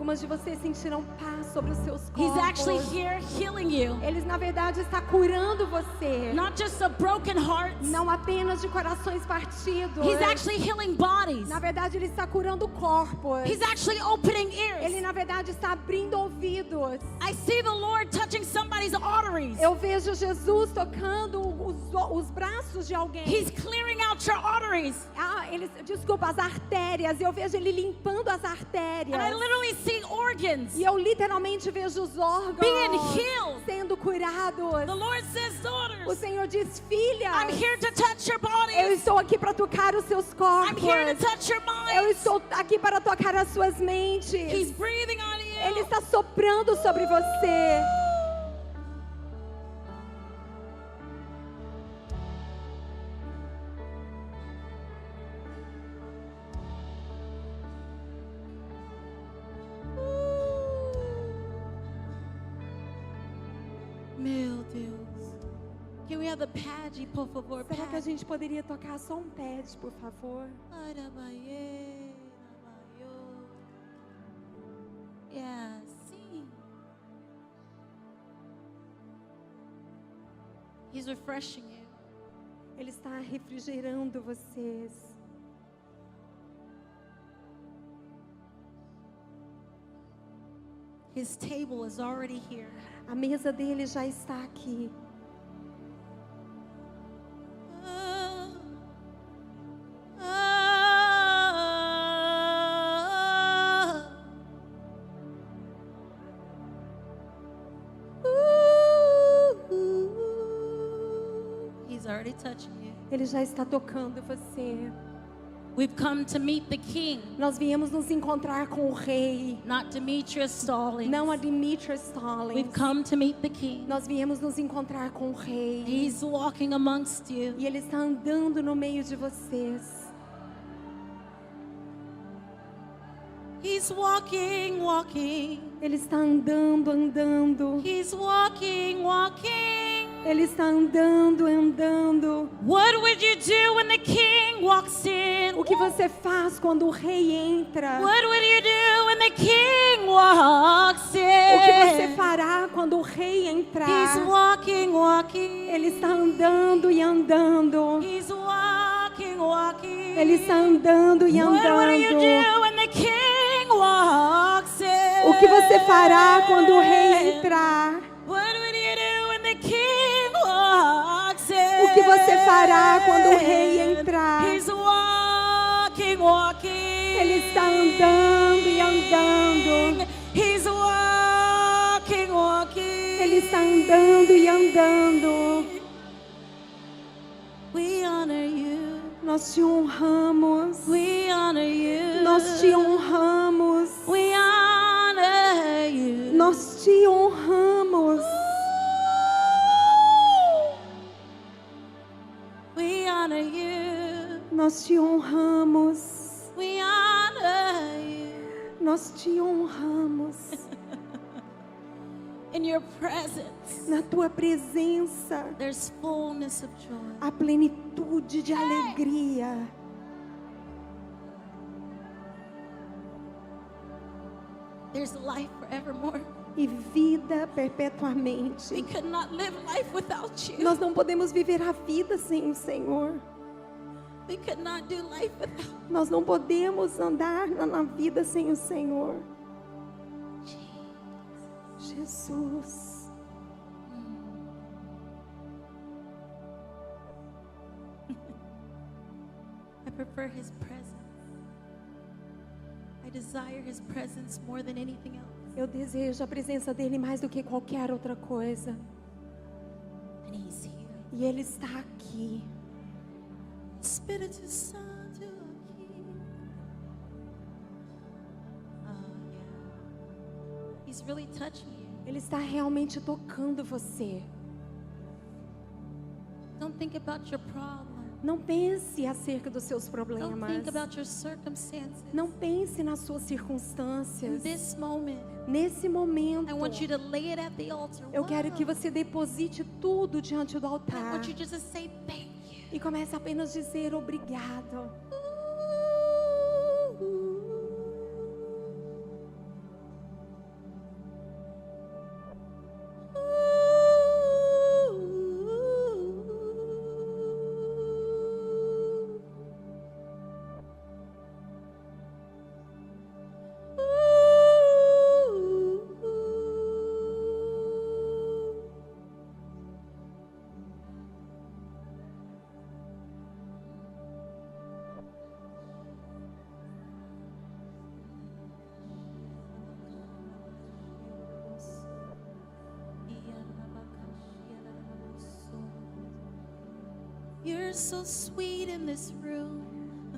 Algumas de vocês sentiram paz sobre os seus He's actually corpos. here healing you. Eles, na verdade, está curando você. Not just of broken hearts. Não apenas de corações partidos. He's actually healing bodies. Na verdade, Ele está curando corpos. He's actually opening Ele, ears. na verdade, está abrindo ouvidos. I see the Lord touching somebody's arteries. Eu vejo Jesus tocando os braços de alguém. He's clearing out your arteries. Desculpa, as artérias. Eu vejo Ele limpando as artérias. And I literally see organs E eu literalmente vejo os órgãos being healed. sendo curados. The Lord says, O daughters, Senhor diz, filha, I'm here to touch your eu bodies. estou aqui para tocar os seus I'm corpos. here to touch your Eu minds. estou aqui para tocar as suas mentes. He's breathing on Ele you. está soprando sobre você. Meu Deus. Can we have the pad, por favor? Será que a Pad. gente poderia tocar só um pad, por favor? Yeah, sim. He's refreshing you. Ele está refrigerando vocês. His table is already here. A mesa dele já está aqui. He's already touching you. Ele já está tocando você. We've come to meet the king, Nós viemos nos encontrar com o rei, not Demetrius Stallings. não a Dimitri We've Stallings. come to meet the king. Nós viemos nos encontrar com o rei. He's walking amongst you. E ele está andando no meio de vocês. He's walking, walking. Ele está andando, andando. He's walking, walking. Ele está andando, andando. What would you do when the king walks in? O que você faz quando o rei entra? What would you do when the king walks in? O que você fará quando o rei He's entrar? walking, walking. Ele está andando e andando. He's walking, walking. Ele está andando e What would you andando. do when the king walks in? O que você fará quando o rei entrar? What would you do when the king walks in? O que você fará quando o rei entrar? He's walking, walking. Ele está andando e andando. He's walking, walking. Ele está andando e andando. We honor you. Nós te honramos. We honor you. Nós te honramos. We honor you. Nós te honramos. We honor you. Nós te honramos. We honor you. Nós te honramos. In your presence, Na tua presença, there's fullness of joy. a plenitude de alegria. There's life forevermore. E vida We perpetuamente. could not live life without you. Nós não podemos viver a vida sem o Senhor. We could not do life without Nós não podemos andar na vida sem o Senhor. Jesus. I prefer His presence. I desire His presence more than anything else. Eu desejo a presença dele mais do que qualquer outra coisa. And He's here. E ele está aqui. Espírito Santo aqui. Oh, yeah. He's really touching you. Ele está realmente tocando você. Don't think about your problem. Não pense acerca dos seus Don't problemas. think about your circumstances. Não pense nas suas In circunstâncias. this moment, Nesse momento, I want you to lay it at the altar. eu quero que Wow. você deposite tudo diante do I altar. want you just to say thank you. E comece apenas a dizer obrigado. You're so sweet in this room.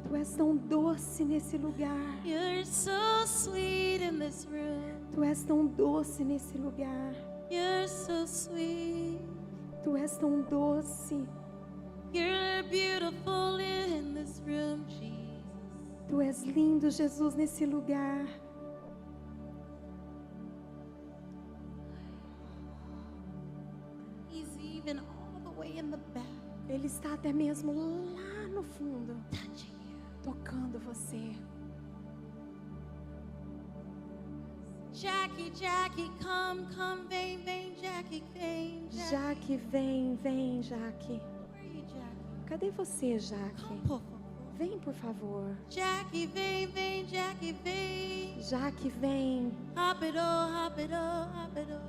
Tu és tão doce nesse lugar. You're so sweet in this room. Tu és tão doce nesse lugar. You're so sweet. Tu és tão doce. You're beautiful in this room, Jesus. Tu és lindo, Jesus, nesse lugar. He's even all the way in the back, Ele está até mesmo lá no fundo, touching you. tocando você. Jackie, Jackie, come, come, vem, vem, Jackie, vem, Jackie. Jaque, vem, vem, Jaque. Where are you, Jackie? Cadê você, Jaque? Come, por favor. Vem, por favor. Jackie, vem, vem, Jackie, vem. Jaque, vem. Rápido, rápido, rápido.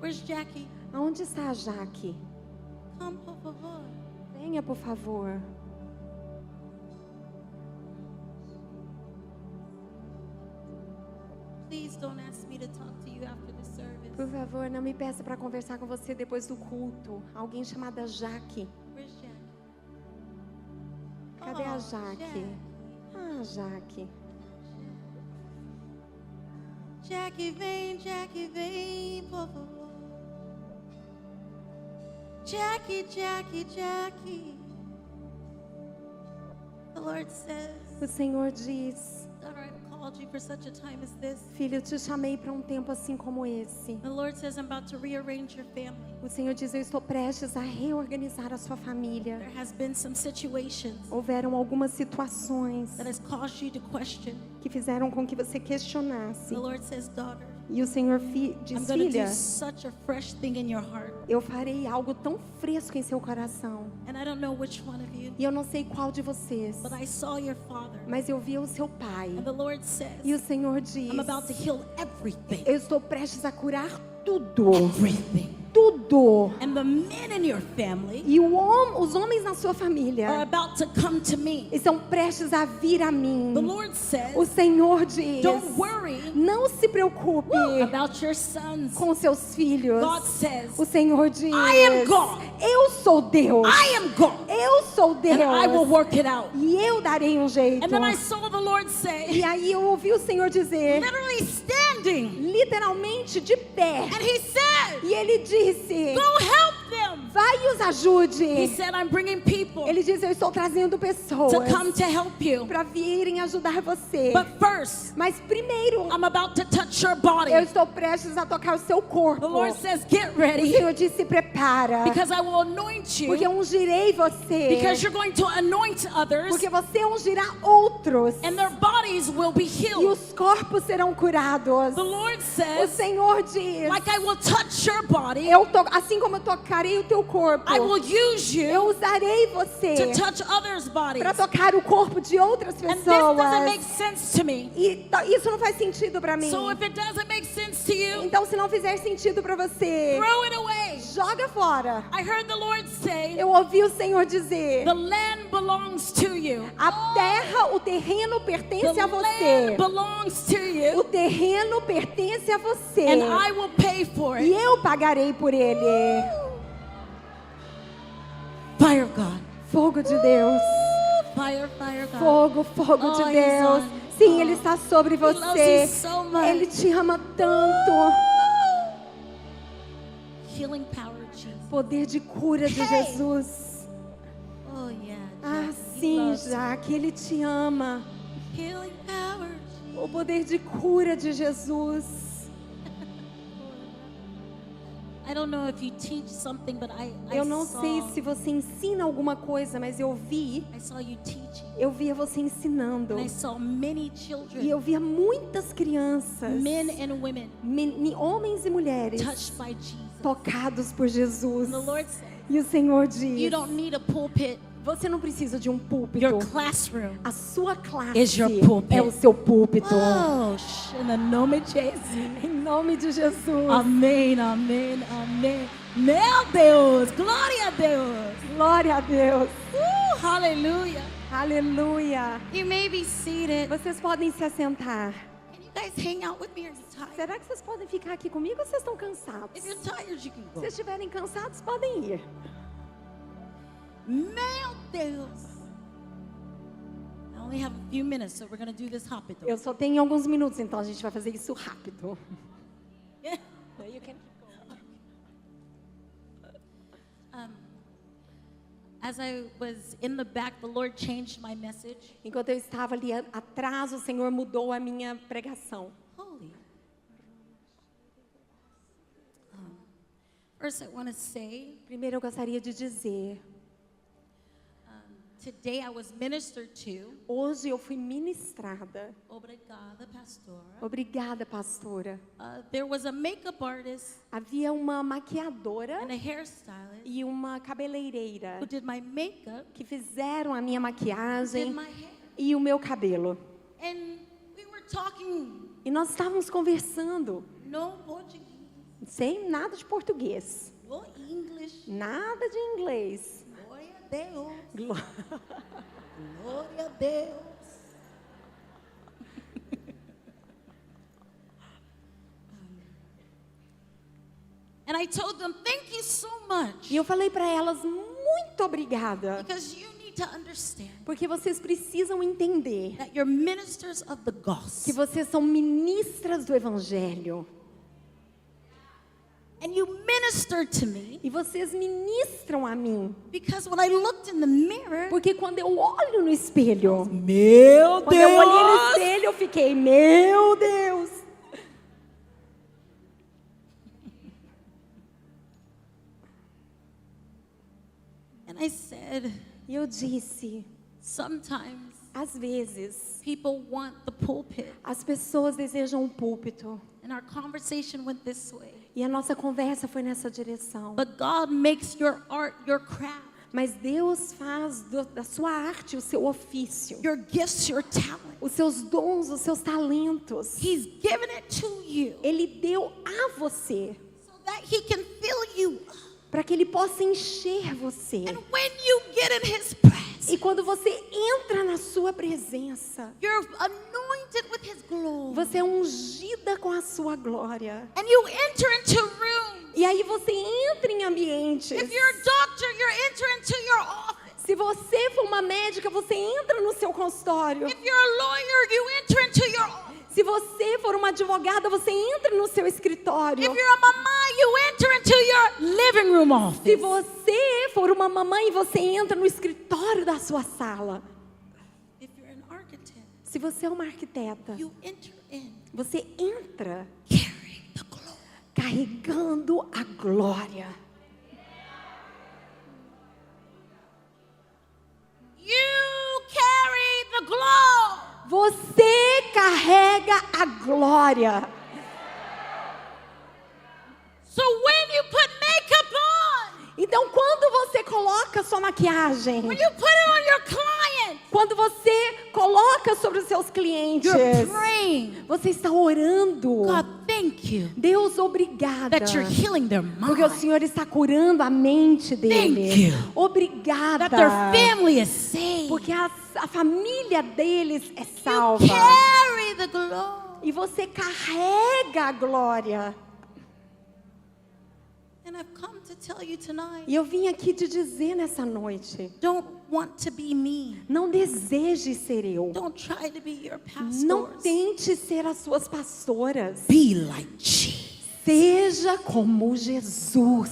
Where's Jackie? Aonde está a Jaque? Come, por favor. Venha, por favor. Please don't ask me to talk to you after the service. Por favor, não me peça para conversar com você depois do culto. Alguém chamada Jaque. Where's Jackie? Cadê a Oh, Jaque? Ah, Jaque. Jackie, vem, por favor. Jackie, Jackie, Jackie. The Lord says, O Senhor diz: daughter, I've called you for such a time as this. Filho, eu te chamei para um tempo assim como esse. The Lord says, I'm about to rearrange your family. O Senhor diz: eu estou prestes a reorganizar a sua família. There has been some situations Houveram algumas situações that has caused you to question. que fizeram com que você questionasse. The Lord says, daughter, E o Senhor I'm diz: going to do filha, such a fresh thing in your heart. eu farei algo tão fresco em seu coração. And I don't know which one of you, E eu não sei qual de vocês, but I saw your father. mas eu vi o seu pai. And the Lord says, E o Senhor diz: I'm about to heal everything. eu estou prestes a curar tudo. Everything. Tudo. And the men in your family E os homens na sua are família about to come to me. estão prestes a vir a mim. The Lord O says, Senhor diz: don't worry não se preocupe about your sons. com seus filhos. God says, O Senhor diz: I am God. eu sou Deus. I am God. Eu sou Deus. And I will work it out. E eu darei um jeito. And then I saw the Lord say, E aí eu ouvi o Senhor dizer, literally standing. literalmente de pé. And he said, E ele disse: go help them. vai e os He ajude. said, I'm bringing people Ele diz: eu estou trazendo pessoas to come to help you. para virem ajudar você. But first, Mas primeiro, I'm about to touch your body. eu estou prestes a tocar o seu corpo. The Lord says, get O ready, Senhor disse: se prepara, because I will anoint porque you, eu ungirei você. because you're going to anoint others, Porque você ungirá outros. and their bodies will be E healed. os corpos serão curados. The Lord O says, Senhor diz: like I will touch your body, assim como eu tocarei o teu corpo, I will use eu you usarei você to touch others' bodies. para tocar o corpo de outras And this doesn't make pessoas. sense to me. E isso não faz sentido para mim. So if it doesn't make sense to you, Então, se não fizer sentido para você, throw it away. joga fora. I heard the Lord say, Eu ouvi o Senhor dizer: the land belongs to you. a terra, o terreno The pertence a land você. belongs to O you, terreno pertence a você. and I will pay for E it. eu pagarei por ele. Fire of God. Fogo de Deus. Fire, fire, God. Fogo, fogo Oh, de he's Deus. on. Sim, Oh. Ele está sobre He loves você. you so much. Ele te ama tanto. Healing power, Jesus. Poder de cura de Hey. Jesus. Oh, yeah. Ah, Jack, he sim, loves you. Jaque, Ele te ama. Healing power, Jesus. O poder de cura de Jesus. I don't know if you teach something, but I Eu não saw, sei se você ensina alguma coisa, mas eu I saw you teaching. via você ensinando. And I saw many E children, eu via muitas crianças, men and women, homens e mulheres, touched by Jesus. tocados por Jesus. And the Lord said, E o Senhor you diz: don't need a pulpit. você não precisa de um púlpito. Your classroom A sua classe is your pulpit. é o seu púlpito. Oh, in the nome de Jesus. Em nome de Jesus. Amém, amém, amém. Meu Deus, glória a Deus. Glória a Deus. Hallelujah. Aleluia. You may be seated. Vocês podem se assentar. Can you guys hang out with me? Or are you tired? Será que vocês podem ficar aqui comigo ou vocês estão cansados? If you're tired, you can Se go. vocês estiverem cansados, podem ir. Meu Deus. I only have a few minutes, so we're going to do this rápido. Eu só tenho alguns minutos, então a gente vai fazer isso rápido. Yeah. You can keep going. As I was in the back, the Lord changed my message. Enquanto eu estava ali atrás, o Senhor mudou a minha pregação. Holy. First, I want to say, Primeiro eu gostaria de dizer, today I was ministered to. hoje eu fui ministrada. Obrigada, pastora. Obrigada, pastora. There was a makeup artist Havia uma maquiadora and a hairstylist e uma cabeleireira who did my makeup, que fizeram a minha did maquiagem my hair. e o meu cabelo. And we were talking, E nós estávamos conversando, no Portuguese, sem nada de português, no English. nada de inglês. Glória a Deus. Gló- Glória a Deus. And I told them, thank you so much. E eu falei para elas, muito obrigada, Because you need to understand porque vocês precisam entender that you're ministers of the que gospel. vocês são ministras do Evangelho. And you minister to me E vocês ministram a mim. because when I looked in the mirror, Porque quando eu olho no espelho, meu quando eu olhei no espelho, eu fiquei, meu Deus. And I said, E eu disse, sometimes às vezes, people want the pulpit. as pessoas desejam um púlpito. And our conversation went this way. E a nossa conversa foi nessa direção. But God makes your art your craft, Mas Deus faz da sua arte o seu ofício. your gifts, your talent. Os seus dons, os seus talentos. He's given it to you Ele deu a você so that He can fill you up. para que Ele possa encher você. And when you get in His presence, E quando você entra na sua presença, you're anointed with His glory. você é ungida com a sua glória. And you enter into rooms. E aí você entra em ambientes. If you're a doctor, you enter into your office. Se você for uma médica, você entra no seu consultório. If you're a lawyer, you enter into your office. Se você for uma advogada, você entra no seu escritório. If you're a mama, you enter into your living room office. Se você for uma mamãe, você entra no escritório da sua sala. If you're an architect, Se você é uma arquiteta, you enter in você entra carrying the glory. carregando a glória. You carry the glory. Você carrega a glória. So when you put makeup on, Então, quando você coloca sua maquiagem, when you put it on your client, quando você coloca sobre os seus clientes, you're praying. você está orando. God, thank you Deus, obrigada. that you're healing their Porque o mind, Senhor está curando a mente deles. Thank you. Obrigada. that their family is saved. Porque a família deles é You salva. carry the glory. E você carrega a glória. And I've come to tell you tonight, E eu vim aqui te dizer nessa noite, don't want to be me. não deseje ser eu. Don't try to be your Não pastors. tente ser as suas pastoras. Be like Jesus. Seja como Jesus.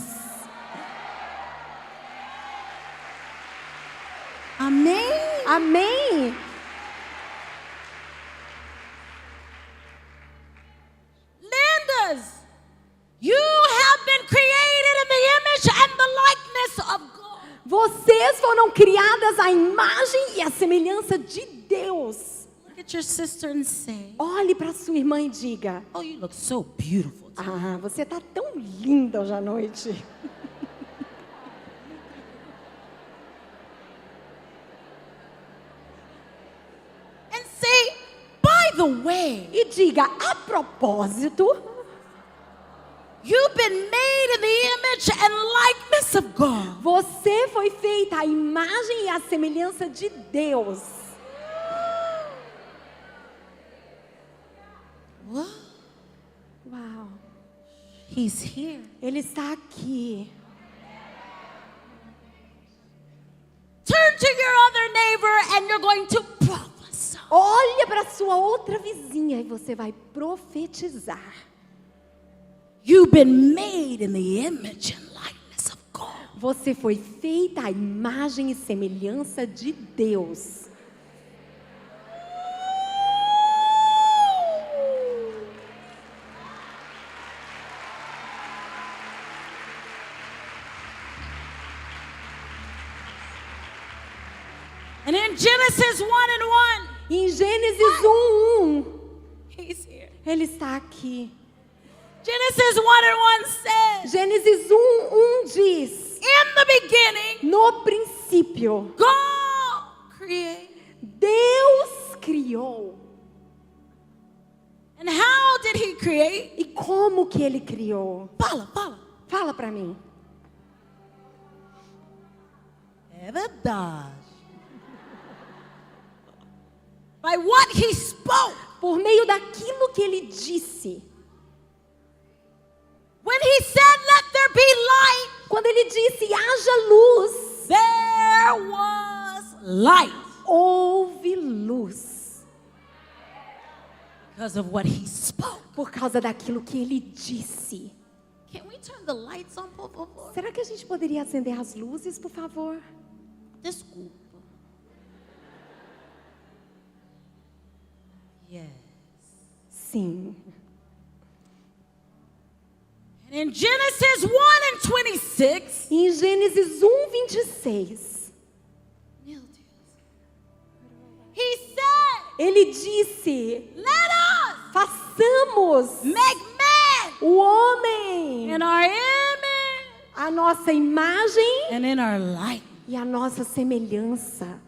Amém. Amém? Lindas, you have been created in the image and the likeness of God. Vocês foram criadas à imagem e à semelhança de Deus. Look at your sister and say, Olhe para sua irmã e diga: oh, you look so beautiful. Ah, você está tão linda hoje à noite. And say, by the way, E diga: a propósito, you've been made in the image and likeness of God. você foi feita à imagem e à semelhança de Deus. What? Uau, He's here. Ele está aqui. and you're going to prophesy. Olha para sua outra vizinha e você vai profetizar. You've been made in the image and likeness of God. Você foi feita à imagem e semelhança de Deus. And in Genesis 1:1, Em Gênesis 1:1, he's here. ele está aqui. Genesis 1:1 says, Gênesis 1:1 diz: in the beginning, no princípio, God created. Deus criou. And how did he create? E como que ele criou? Fala. Fala para mim. É verdade. By what he spoke. Por meio daquilo que ele disse. When he said, let there be light, Quando ele disse, haja luz, there was light. houve luz. Because of what he spoke. Por causa daquilo que ele disse. Can we turn the lights on, por favor? Será que a gente poderia acender as luzes, por favor? Desculpa. Yes. Sim. And in Genesis 1:26, Em Gênesis 1:26, meu Deus, he said, ele disse, let us façamos make man o homem in our image a nossa imagem and in our likeness. e a nossa semelhança.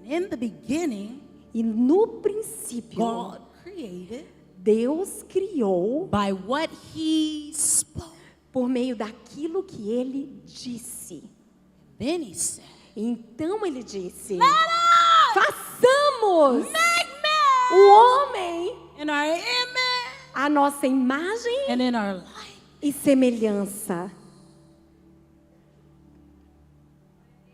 And in the beginning, E no princípio, God created Deus criou by what he spoke. por meio daquilo que ele disse. Then he said, Então ele disse, let us façamos make man o homem in our image a nossa imagem and in our likeness. e semelhança.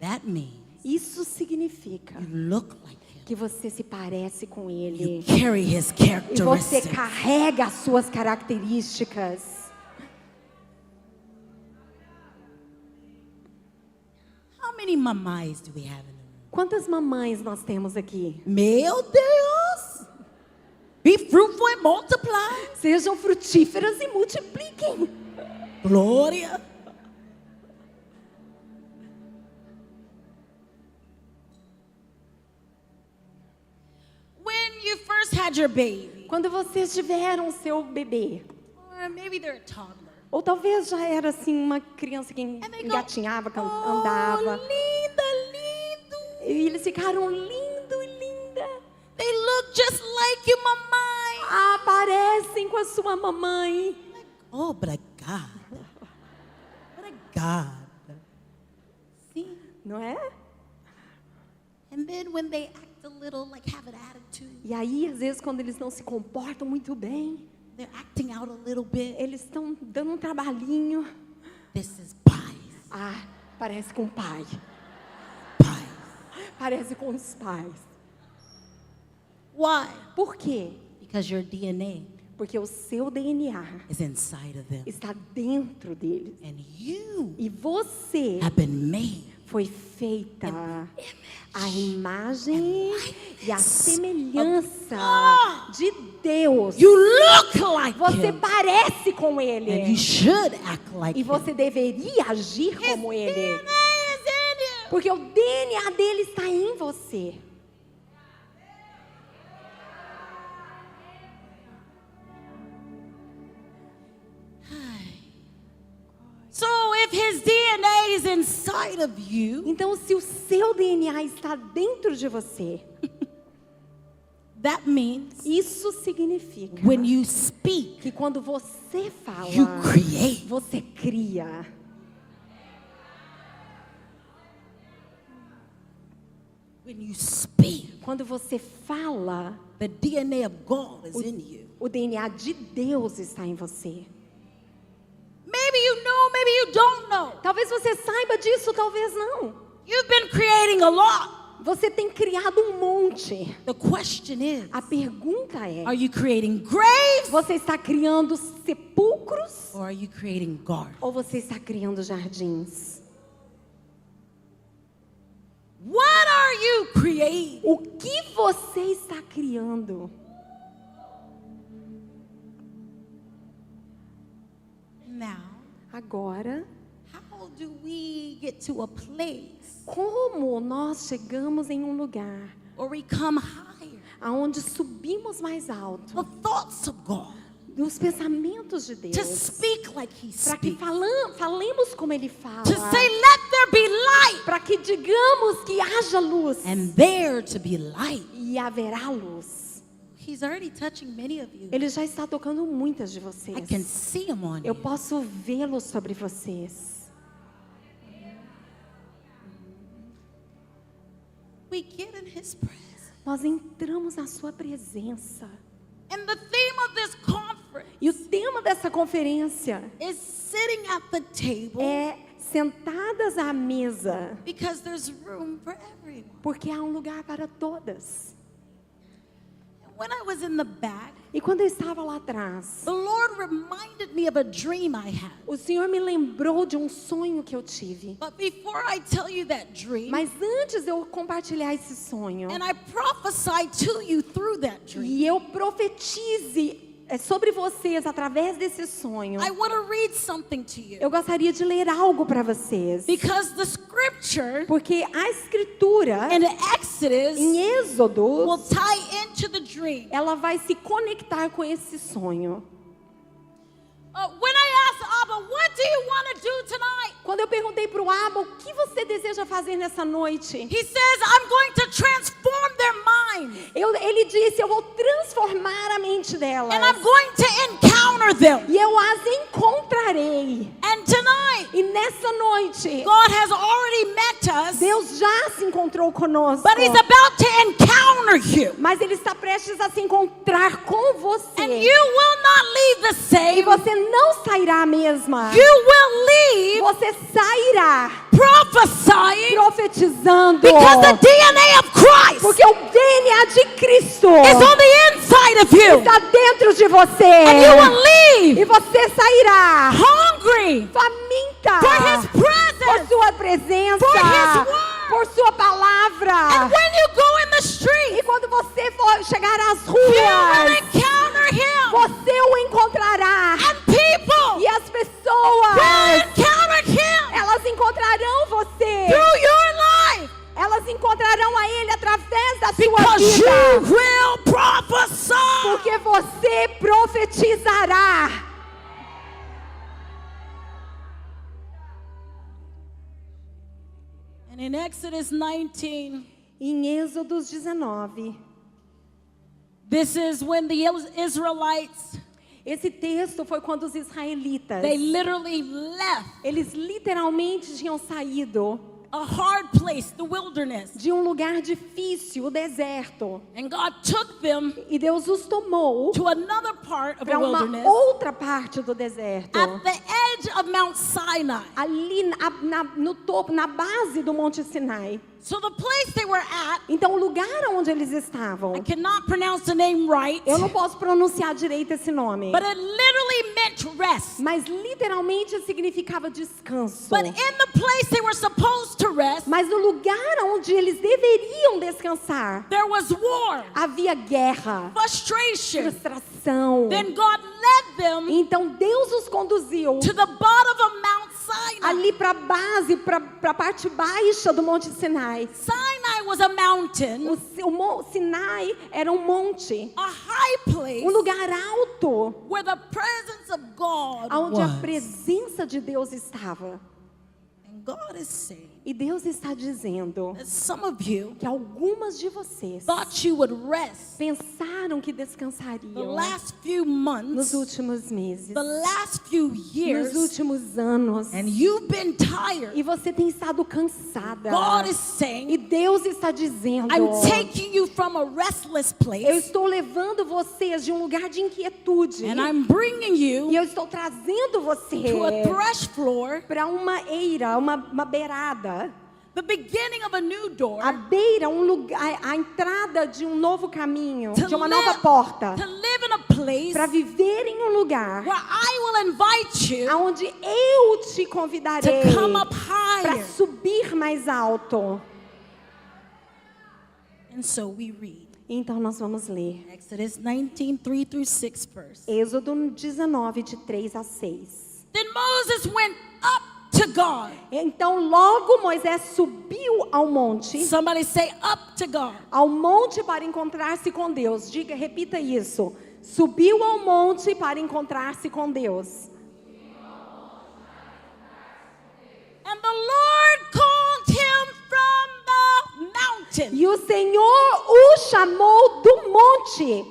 That means Isso significa you look like him. que você se parece com You ele. carry his E você characteristics. carrega as suas características. How many mamais do we have in the room? Quantas mamães nós temos aqui? Meu Deus! Be fruitful and multiply. Sejam frutíferas e multipliquem. Glória. When you first had your baby, Quando vocês tiveram seu bebê, or maybe they're a toddler, ou talvez já era assim uma criança que and they go, engatinhava, oh, andava, linda, lindo. e eles ficaram lindo e linda. They look just like you, mamãe. Aparecem com a sua mamãe. Obrigada. Obrigada. Sim. Não é? And then when they act a little, like have an attitude, E aí, às vezes, quando eles não se comportam muito bem, they're acting out a little bit. eles estão dando um trabalhinho. This is pies. Ah, parece com o pai. Pies. Parece com os pais. Why? Por quê? Because your DNA Porque o seu DNA is inside of them. está dentro deles. And you E você have been made. foi feita a imagem e a semelhança de Deus. You look like Você him. parece com And you Ele. should act like E him. você deveria agir como Ele. DNA is in you. Porque o DNA dele está em você. So if his DNA is inside of you, Então, se o seu DNA está dentro de você, that means isso significa when you speak, que quando você fala, you create. você cria. When you speak, Quando você fala, the DNA of God is in you. o DNA de Deus está em você. Maybe you know, maybe you don't know. Talvez você saiba disso, talvez não. You've been creating a lot. Você tem criado um monte. The question is, A pergunta é: are you creating graves você está criando sepulcros or are you creating gardens? ou você está criando jardins? What are you creating? O que você está criando? Now, Agora, how do we get to a place como nós chegamos em um lugar where we come higher? aonde subimos mais alto, The thoughts of God, dos pensamentos de to Deus, speak like He para que speaks, falemos como Ele fala, to say, let there be light, para que digamos que haja luz and there to be light. e haverá luz. He's already touching many of you. Ele já está tocando muitas de I can vocês. see Him on Eu you. posso vê-lo sobre vocês. We get in His presence. Nós entramos na sua presença. And the theme of this conference E o tema dessa conferência is sitting at the table é sentadas à mesa, because there's room for everyone. porque há um lugar para todas. When I was in the back, E quando eu estava lá atrás, the Lord reminded me of a dream I had. o Senhor me lembrou de um sonho que eu tive. But before I tell you that dream, Mas antes de eu compartilhar esse sonho, and I prophesy to you through that dream, e eu profetize sobre vocês através desse sonho, I want to read something to you. eu gostaria de ler algo para vocês. Because the scripture Porque a escritura in Exodus em Êxodo, will tie into the dream. ela vai se conectar com esse sonho. When I asked Abba, what do you want to do tonight? Quando eu perguntei para o Abba, o que você deseja fazer nessa noite? He says, I'm going to transform their minds. Ele disse, eu vou transformar a mente delas. And I'm going to encounter them. E eu as encontrarei. And tonight, E nessa noite, God has already met us, Deus já se encontrou conosco. but He's about to encounter you. Mas Ele está prestes a se encontrar com você. And you will not leave the E same. você não sairá a mesma. You will leave Você sairá prophesying profetizando. because the DNA of Christ Porque o DNA de Cristo is on the inside of you. está dentro de você. And you will leave E você sairá hungry faminta for His por presence. sua presença, For His word. por sua palavra. And when you go in the street, E quando você for chegar às you will ruas, encounter Him. você o encontrará. And people E as pessoas, will encounter Him elas encontrarão você. through your life. Elas encontrarão a Ele através da sua Because you vida. will prophesy. Porque você profetizará. And in Exodus 19, Em Êxodos 19, this is when the Israelites, esse texto foi quando os israelitas, they literally left eles literalmente tinham saído a hard place, the wilderness. de um lugar difícil, o deserto. And God took them E Deus os tomou to another part of the para uma wilderness outra parte do deserto. at the edge of Mount Sinai. Ali no topo, na base do Monte Sinai. So the place they were at, Então, o lugar onde eles estavam, I cannot pronounce the name right, eu não posso pronunciar direito esse nome, but it literally meant rest. mas literalmente significava descanso. But in the place they were supposed to rest, Mas no lugar onde eles deveriam descansar, there was war, havia guerra, frustration. frustração. Then God led them Então Deus os conduziu to the bottom of Mount Sinai. ali para a base, para a parte baixa do Monte Sinai. Sinai was a mountain, O Sinai era um monte, a high place lugar alto, where the presence of God onde a was. presença de Deus estava. And God is saying E Deus está dizendo that some of you que algumas de vocês thought you would rest pensaram que the descansariam last few nos months, últimos meses, the last few nos years, últimos anos, and you've been tired. e você tem estado cansada. God is E saying, Deus está dizendo: I'm taking you from a restless eu place estou levando vocês de um lugar de inquietude, and I'm bringing e you eu estou trazendo você to a thresh floor para uma eira, uma beirada, the beginning of a new door, a beira, um lugar, a entrada de um novo caminho, to de uma live- nova porta, to live in a place para viver em um lugar where I will invite you aonde eu te convidarei to come up para higher. subir mais alto. And so we read Então nós vamos ler Exodus 19, 3 through 6 verse. Êxodo 19, de 3 a 6. Then Moses went up to God. Então logo Moisés subiu ao monte, Somebody say up to God. para encontrar-se com Deus. Diga, repita isso. Subiu ao monte para encontrar-se com Deus. And the Lord called him from the mountain. E o Senhor o chamou do monte.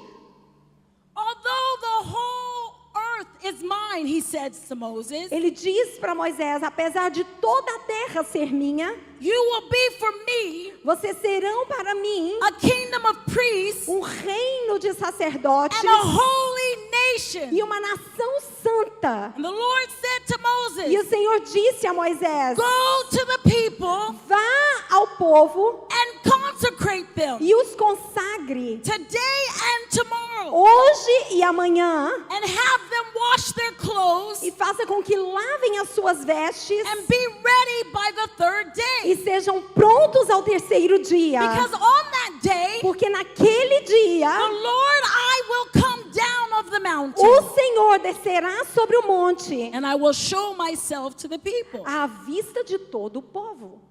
Although the whole earth is mine, he said to Moses, Ele diz para Moisés, apesar de toda a terra ser minha, you will be for me vocês serão para mim a kingdom of priests um reino de sacerdotes and a holy nation. e uma nação santa. And the Lord said to Moses, E o Senhor disse a Moisés, go to the people vá ao povo and consecrate them e os consagre today and tomorrow, hoje e amanhã, and have them wash their clothes e faça com que lavem as suas vestes and be ready by the third day. e sejam prontos ao terceiro dia. Because on that day, Porque naquele dia, the Lord, I will come down of the mountain, o Senhor descerá sobre o monte and I will show myself to the people. à vista de todo o povo.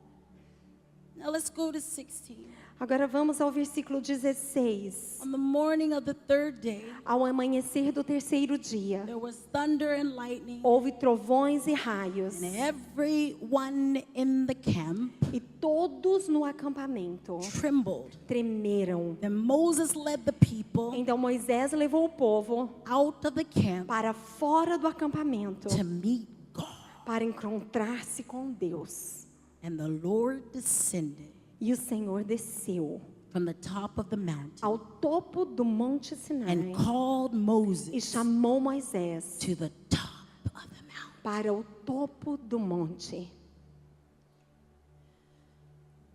Now let's go to 16. Agora vamos ao versículo 16. On the morning of the third day, Ao amanhecer do terceiro dia, there was thunder and lightning, houve trovões e raios, and everyone in the camp e todos no acampamento trembled. tremeram. Then Moses led the people Então Moisés levou o povo out of the camp para fora do acampamento to meet God. para encontrar-se com Deus. And the Lord descended E o Senhor desceu from the top of the mountain ao topo do Monte Sinai and called e Moses chamou Moisés to the top of the mountain. para o topo do monte.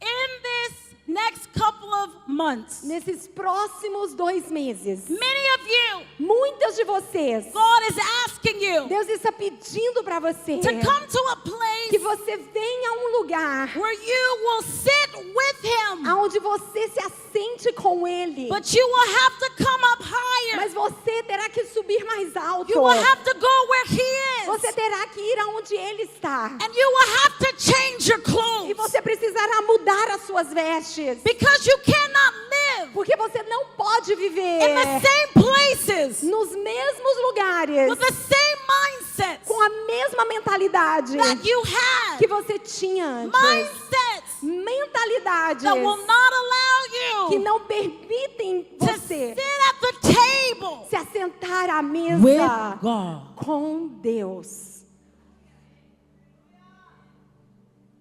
In this next couple of months, Nesses próximos 2 meses, many of you, muitas de vocês, God is asking you Deus está pedindo para você to come to a que place você venha a um lugar where you will sit with Him, aonde você se assente com Ele. but you will have to come up higher. Mas você terá que subir mais alto. You will have to go where He Você is, terá que ir aonde Ele está. and you will have to change your E clothes, você precisará mudar as suas vestes. because you cannot live Porque você não pode in the viver same places nos mesmos lugares with the same mindsets com a mesma mentalidade that you had, que você tinha antes. mindsets Mentalidades that will not allow que you não permitem to você sit at the table se assentar à with mesa God. com Deus.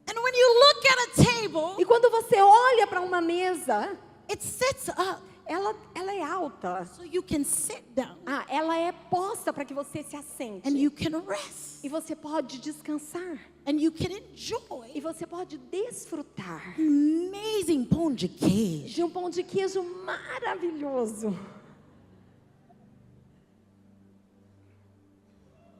And when you look at a table, E quando você olha para uma mesa, it sits up ela é alta. so you can sit down Ela é posta para que você se assente. and you can rest E você pode descansar. and you can enjoy E você pode desfrutar amazing pão de queijo. de um pão de queijo maravilhoso.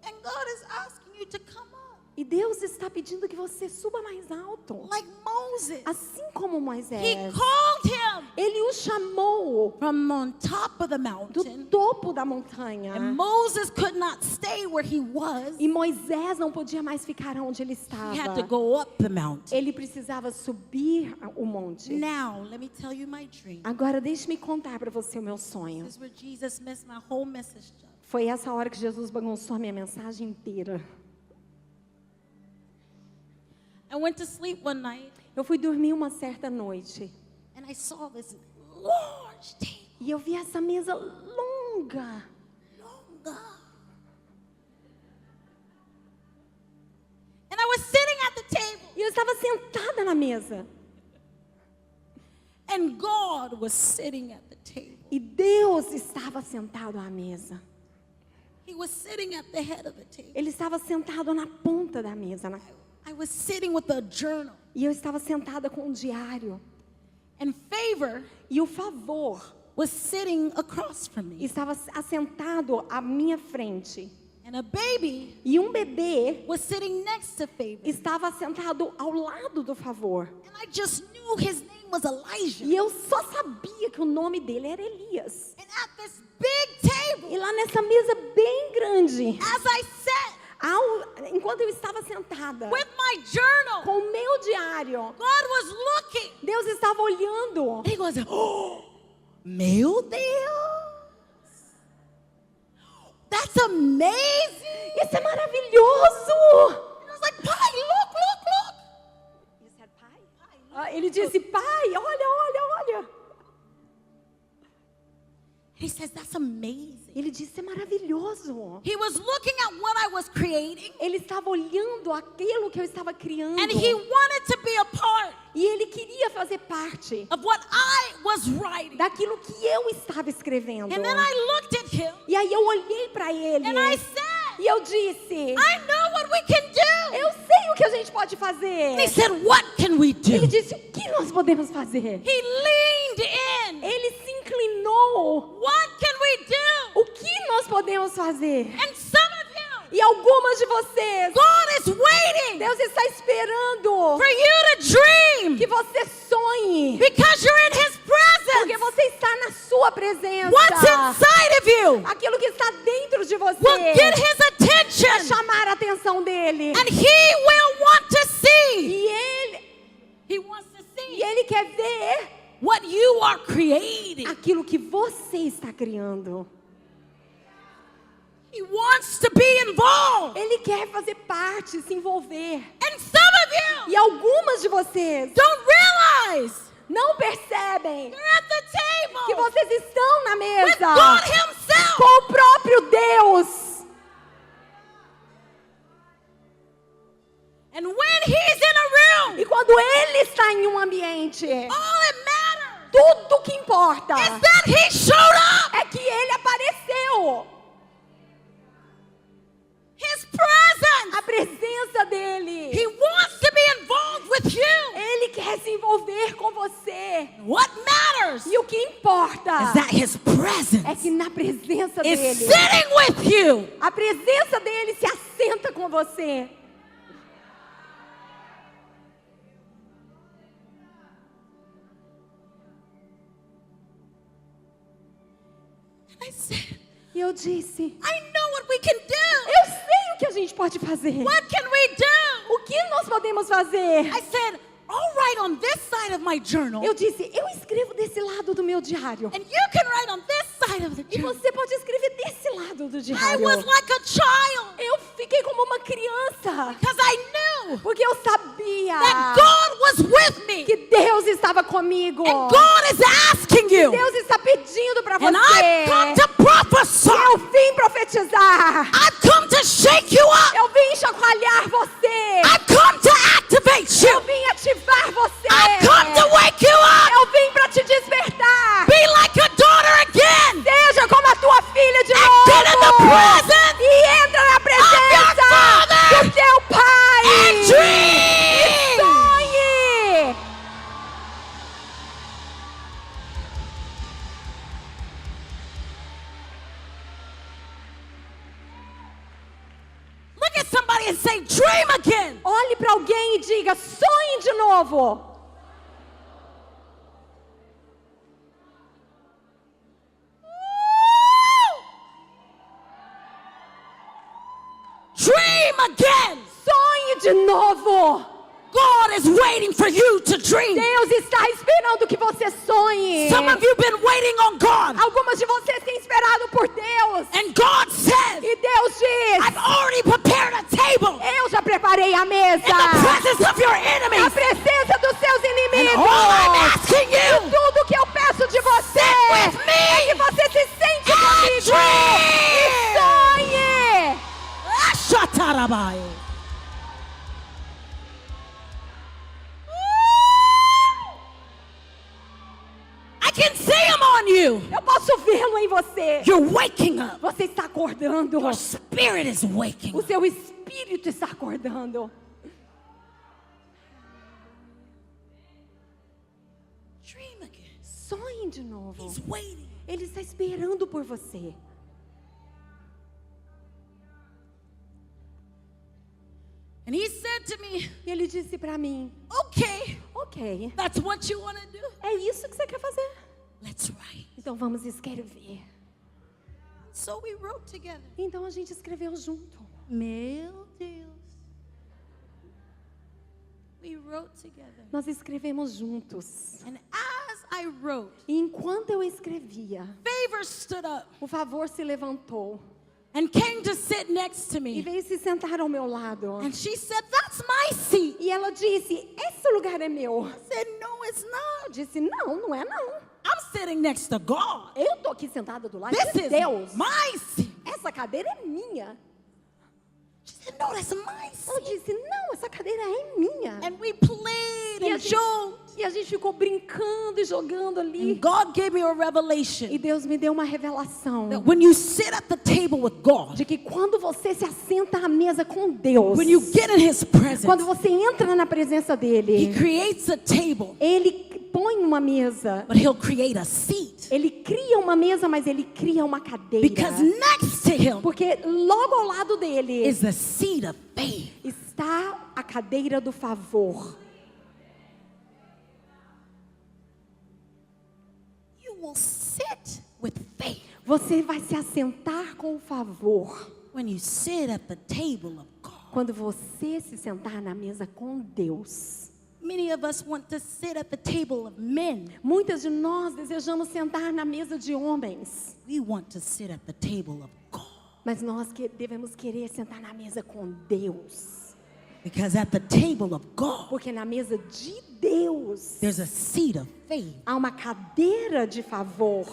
And God is asking you to come up E Deus está pedindo que você suba mais alto. like Moses. Assim como He Moisés. called him Ele o chamou from on top of the do mountain, topo da montanha. and Moses could not stay where he was. E Moisés não podia mais ficar onde ele estava. He had to go up the mountain. Ele precisava subir o monte. Now, let me tell you my dream. Agora deixe-me contar para você o meu sonho. This is where Jesus messed my whole message up. Foi essa hora que Jesus bagunçou a minha mensagem inteira. I went to sleep one night Eu fui dormir uma certa noite and I saw this large table. e eu vi essa mesa longa. And I was sitting at the table, E eu estava sentada na mesa. and God was sitting at the table. E Deus estava sentado à mesa. He was sitting at the head of the table. Ele estava sentado na ponta da mesa. I was sitting with a journal. E eu estava sentada com um diário. And Favor E o favor was sitting across from me. estava assentado à minha frente. And a baby E um bebê was sitting next to Favor. estava sentado ao lado do favor. And I just knew his name was Elijah. E eu só sabia que o nome dele era Elias. And at this big table, E lá nessa mesa bem grande, as I sat enquanto eu estava sentada with my journal, com o meu diário, God was looking. Deus estava olhando. And he goes, oh, meu Deus. That's amazing. Isso é maravilhoso. And I was like, Pai, look, look, look. Ele disse, pai, olha, olha, olha. He says, that's amazing. Ele disse, é maravilhoso. He was looking at what I was creating. Ele estava olhando aquilo que eu estava criando. And he wanted to be a part E ele queria fazer parte of what I was writing. daquilo que eu estava escrevendo. And then I looked at him E aí eu olhei para ele. and I said, E eu disse, I know what we can do. eu sei o que a gente pode fazer. And he said, what can we Ele do? disse, o que nós podemos fazer? He leaned in. Ele se inclinou. What can we do? O que nós podemos fazer? And some of you, E algumas de vocês, God is waiting Deus está esperando for you to dream que você sonhe. because you're in His Porque presence. você está na sua presença. What's inside of you Aquilo que está dentro de você will get His vai attention, chamar a atenção dele. and He will want to see. E ele, He wants to e see ele quer ver what you are creating. aquilo que você está criando. He wants to be involved. Ele quer fazer parte, se envolver. And some of you E algumas de vocês don't realize não percebem you're at the que table vocês estão na with mesa God Himself. com o próprio Deus. And when He's in a room, E quando ele está em um ambiente, all it matters tudo que importa is that He showed up. é que ele apareceu. His presence. A presença dele. He wants to be involved with you. Ele quer se envolver com você. What matters E o que importa is that His é presence que na presença is dele, sitting with you. a presença dele se assenta com você. I said, E eu disse, I know what we can do. eu sei o que a gente pode fazer. What can we do? O que nós podemos fazer? I said, I'll write on this side of my journal, Eu disse, eu escrevo desse lado do meu diário. and you can write on this side of the E journal. você pode escrever desse lado do I diário. was like a child Eu fiquei como uma criança. because I knew Porque eu sabia that God was with me. que Deus estava comigo. And God is asking you, Deus está pedindo para and I've come você. to prophesy. Eu vim profetizar. I've come to shake you up. Eu vim chacoalhar você. I've come to activate Eu you. vim ativar você. I've come to wake you up. Eu vim para te despertar. Be like a daughter again. Seja como a tua filha de And get in the novo. presence E entra na presença Father. do teu Pai. And dream. Sonhe. Look at somebody and say, dream again. Olhe para alguém e diga, sonhe de novo. Dream again. Sonhe de novo. God is waiting for you to dream. Deus está esperando que você sonhe. Some of you been waiting on God. Algumas de vocês têm esperado por Deus. And God says, E Deus diz, I've already prepared a table eu já preparei a mesa. in the presence of your Na enemies. presença dos seus And inimigos. all I'm asking you, Tudo que eu peço de você with me. é que você se sente And comigo dream. e sonhe. Ashatarabai. I can see him on you. Eu posso vê-lo em você. You're waking up. Você está acordando. Your spirit is waking O up. seu espírito está acordando. Vem de novo. He's waiting. Ele está esperando por você. And he said to me, E ele disse para mim, okay, ok, that's what you want to do. é isso que você quer fazer? Let's write. Então vamos escrever. So we wrote together. Então a gente escreveu junto. Meu Deus. We wrote together. Nós escrevemos juntos. And as I wrote, E enquanto eu escrevia, Favor stood up o favor se levantou and came to sit next to e me. veio se sentar ao meu lado. And she said, that's my seat. E ela disse, esse lugar é meu. I said, no, it's Eu not. disse, não, não é não. I'm sitting next to God. Eu tô aqui sentada do lado This de is Deus. my seat. Essa cadeira é minha. She said, no, that's my Ela seat. disse, não, essa cadeira é minha. And we played E a and gente, joked. e a gente ficou brincando e jogando ali. And God gave me a revelation E Deus me deu uma revelação that when you sit at the table with God, de que quando você se assenta à mesa com Deus, when you get in His presence, quando você entra na presença He dele, creates a table, Ele põe uma mesa. but He'll create a seat. Ele cria uma mesa, mas Ele cria uma cadeira. Because next to Him Porque logo ao lado dele is the seat of faith. está a cadeira do favor. You will sit with faith Você vai se assentar com o favor when you sit at the table of God. quando você se sentar na mesa com Deus. Many of us want to sit at the table of men. Muitas de nós desejamos sentar na mesa de homens, We want to sit at the table of God. mas nós devemos querer sentar na mesa com Deus, Because at the table of God, porque na mesa de Deus there's a seat of faith. há uma cadeira de favor.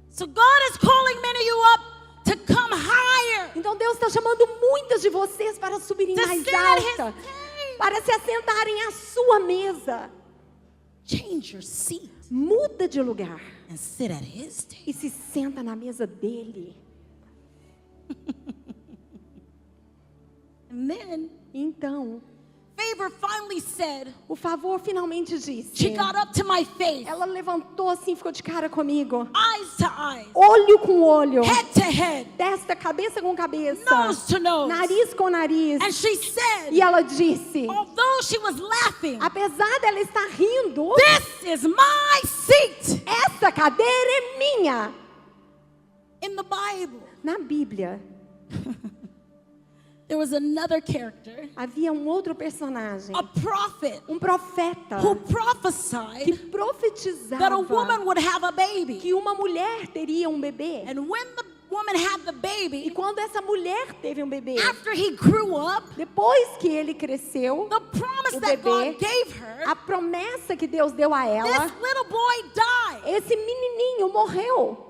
So God is calling many of you up to come higher. Então Deus está chamando muitas de vocês para subirem To mais sit at His alta, table. para se assentarem à sua mesa. Change your seat Muda de lugar and sit at His table. e se senta na mesa dele. And then Então, Favor finally said, o favor finalmente disse. she got up to my face, Ela levantou assim, ficou de cara comigo. eyes to eyes, Olho com olho. head to head, Testa, cabeça com cabeça. nose to nose. Nariz com nariz. And she said, E ela disse, although she was laughing, apesar dela estar rindo, this is my seat. essa cadeira é minha. In the Bible, Na Bíblia, there was another character, havia um outro personagem, a prophet, profeta, who que prophesied that a profetizava woman would have a baby. que uma mulher teria um bebê. And when the woman had the E baby, quando essa mulher teve um bebê, after he grew up, depois que ele cresceu, the promise o that bebê, God gave her, a promessa que Deus deu a ela, this little boy died. esse menininho morreu.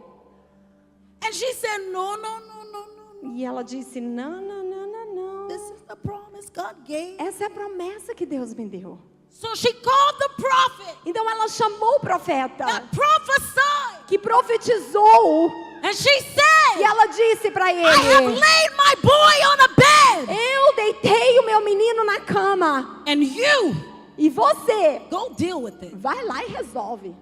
And she said, no, no, no, no, no. E ela disse, não, não, não, não, This não. is the promise God gave. Essa é a promessa que Deus me deu. So she called the prophet Então ela chamou o profeta, that prophesied. que profetizou, And she e said, ela disse para I have ele, laid my boy on a bed. eu deitei o meu menino na cama, And you e você go deal with it. vai lá e resolve.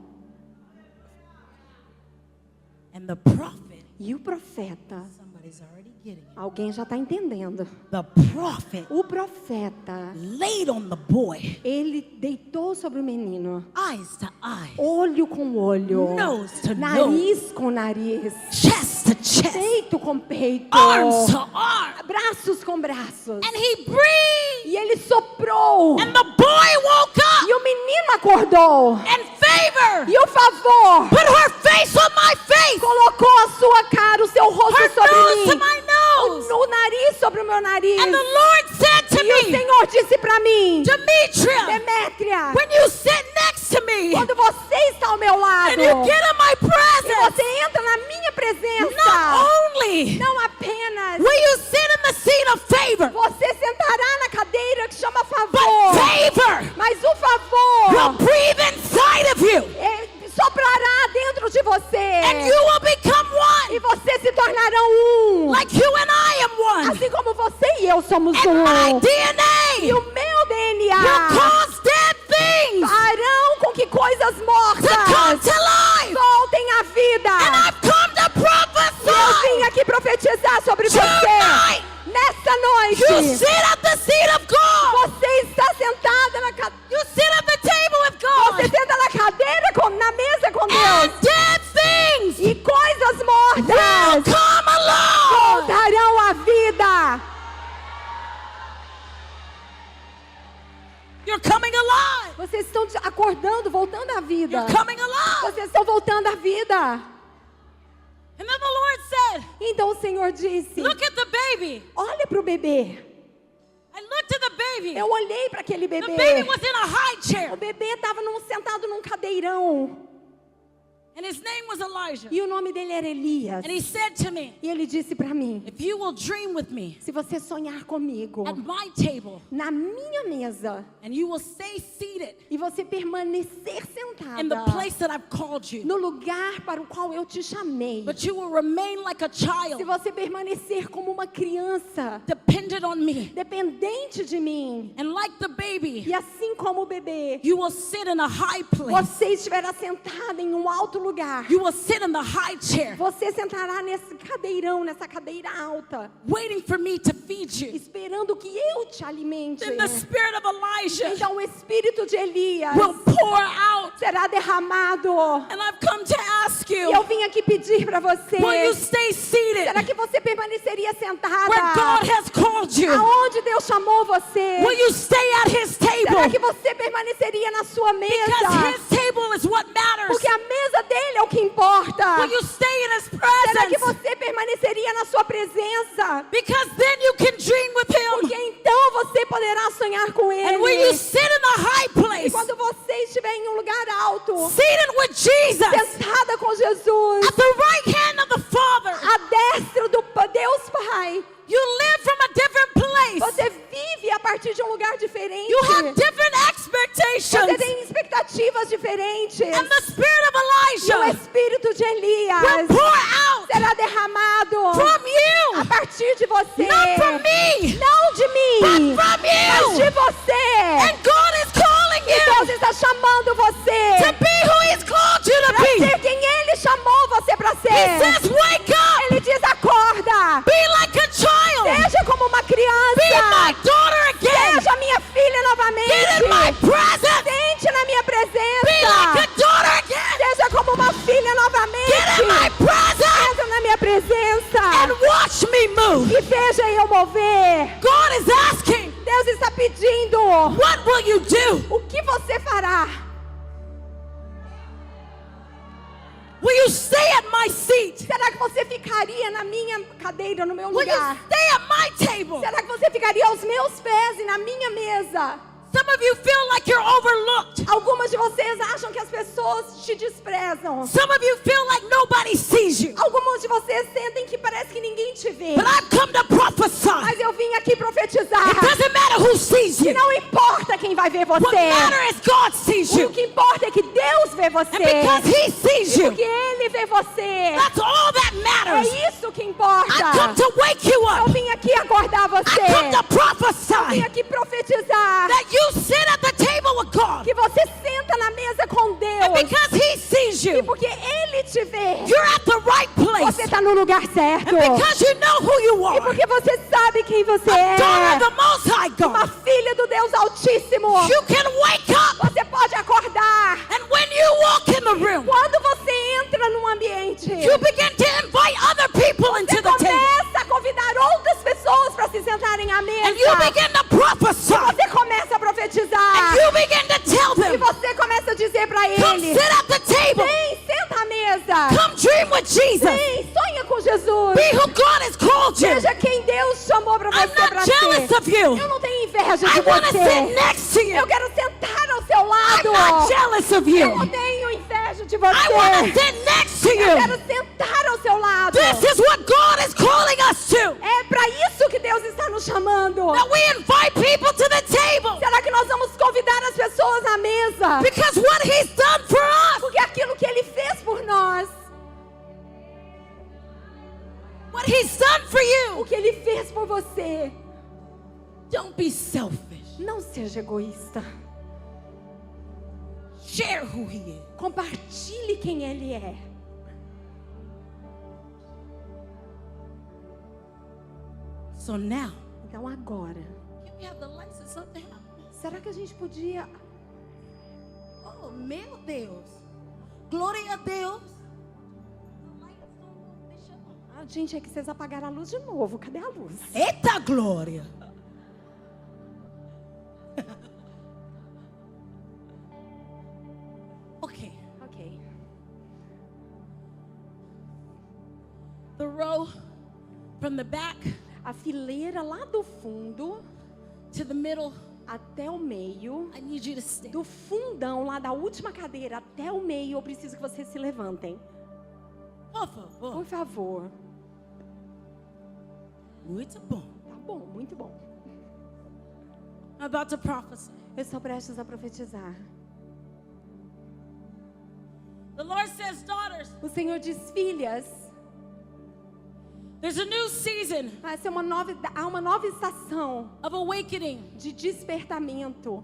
And the prophet, E o profeta, somebody's already getting it. alguém já está entendendo, The prophet o profeta, laid on the boy, ele deitou sobre o menino, eyes to eyes, olho com olho, nose to nose, nariz com nariz, chest to chest, peito com peito, arms to arms. braços com braços. And he breathed, E ele soprou, and the boy woke up. e o menino acordou, And Favor e o favor put her face on my face, colocou a sua cara, o seu rosto her sobre nose to mim, my nose. o nariz sobre o meu nariz. And the Lord said to E o me, Senhor disse para mim, Demetria, Demétria, when you sit next to me quando você está ao meu lado, and you get in my e presence, você entra na minha presença, not only não apenas will you sit in the seat of favor, você sentará na cadeira que chama but favor, favor mas o will favor breathe inside of you, soprará dentro de você, and you will become e one você se somos And um. my E DNA o meu will DNA cause dead things farão com que coisas to come mortas to life. voltem à vida. And I've come to E eu vim prophesy. aqui profetizar sobre você. Tonight, Nesta you noite, sit at the seat of God. você está sentada na cadeira. You sit at the table with Você God. senta na cadeira, na mesa com And Deus. dead things E coisas will mortas come along. voltarão à vida. You're coming alive. Vocês estão acordando, voltando à vida. You're coming alive. Vocês estão voltando à vida. And then the Lord said, Então o Senhor disse: look at the baby. olha para o bebê. I looked at the baby. Eu olhei para aquele The baby bebê. was in a high O chair. bebê estava sentado num cadeirão. And his name was Elijah. E o nome dele era Elias. And he said to me, E ele disse para mim: if you will dream with me se você sonhar comigo at my table, na minha mesa and you will stay seated e você permanecer in the sentada place that I've called you, no lugar para o qual eu te chamei, but you will remain like a se child, você permanecer como uma criança dependent on me, dependente de mim, and like the baby, e assim como o bebê, you will sit in a high place. você estiverá sentada em um alto lugar, You will sit in the high chair, você sentará nesse cadeirão, nessa cadeira alta, waiting for me to feed you. esperando que eu te alimente. Then the spirit of Elijah Então o espírito de Elias will pour out. será derramado. And I've come to ask E you, eu vim aqui pedir para você: will you stay será seated que você permaneceria where sentada God has called you? aonde Deus chamou você? Will you stay at His Será que table? você permaneceria na sua Because mesa? His table is what matters. Porque a mesa dele é o que importa. Will you stay in His Será que presence? você permaneceria na sua presença? Because then you can dream with Porque Him. então você poderá sonhar com And will you ele. sit in a high E place, quando você estiver em um lugar alto, seated with Jesus, sentada com Jesus, at the right hand of the Father, à destra do Deus Pai, you live from a different place. você vive a partir de um lugar diferente. You have different Você expectations. tem expectativas diferentes. And the spirit of E o Elijah espírito de will Elias pour out será derramado from a you, partir de você. not from me, Não de mim, but from mas de you. você. And God is calling E Deus you está chamando você to be who He's called you to para be. ser quem Ele chamou você para He ser. says, wake up, Ele diz: acorda, be like a child, seja como uma be my criança, daughter again, seja minha filha novamente. get in my presence, Sente na minha be like presença, a daughter again, seja como uma filha novamente. get in my presence, Entra na minha presença and watch me move. e veja eu mover. God is asking, Deus está pedindo: what will you do? o que você fará? Will you stay at my seat? Será que você ficaria na minha cadeira, no meu Will you lugar? stay at my table? Será que você ficaria aos meus pés e na minha mesa? Some of you feel like you're overlooked. Algumas de vocês acham que as pessoas te desprezam. Some of you feel like nobody sees you. Algumas de vocês sentem que parece que ninguém te vê. But I've come to prophesy. Mas eu vim aqui profetizar It doesn't matter who sees que you. não importa quem vai ver What você. matters is God sees O you. que importa é que Deus vê And você. because He sees E you, porque Ele vê você. that's all that É matters. isso que I come importa. to wake you Eu up. vim aqui acordar I come to você. Eu vim prophesy aqui profetizar that you sit at the table with God. que você senta na mesa com And Deus. because He sees E you, porque Ele te vê, you're at the right place. você está no lugar certo. And because you know who you E are, porque você sabe quem você daughter of é, the Most High uma God, filha do Deus Altíssimo, you can wake up. você pode acordar. And when you walk in the room, Quando você entra num ambiente, you begin to invite other people into você the table. começa a convidar outras pessoas para se sentarem à mesa. And you begin to prophesy. Você começa a profetizar. And you begin to tell E them, você começa a dizer para come eles: sit at the table. vem, senta à mesa. Come dream with Jesus. Vem, sonha com Jesus. Be who God has called you. Seja quem Deus chamou para I'm você not para jealous ser. of you. Eu não tenho inveja I de want to sit você. next to you. Eu quero sentar ao seu I'm lado. not jealous of Eu não you. tenho inveja de I want to você. sit next to Eu you. quero sentar ao seu lado. This is what God is calling us to. É para isso que Deus está nos chamando. That we invite people to the table. Será que nós vamos convidar as pessoas à mesa? Because what He's done for us, Porque aquilo que Ele fez por nós, what He's done for o you, que Ele fez por você, Don't be selfish. Não seja egoísta. Share who he is. Compartilhe quem Ele é. So now, Então agora, can we have the lights or something happen? será que a gente podia... Oh, meu Deus. Glória a Deus. Ah, gente, é que vocês apagaram a luz de novo. Cadê a luz? Eita glória. Okay. Ok. The row from the back A fileira lá do fundo to the middle. até o meio. I need you to stand. Do fundão, lá da última cadeira até o meio, eu preciso que vocês se levantem. Por favor. Por favor. Muito bom. Tá bom, muito bom. I'm about to prophesy. Eu estou prestes a profetizar. The Lord says, daughters, O Senhor diz, filhas, there's a new season há uma nova estação of awakening. de despertamento.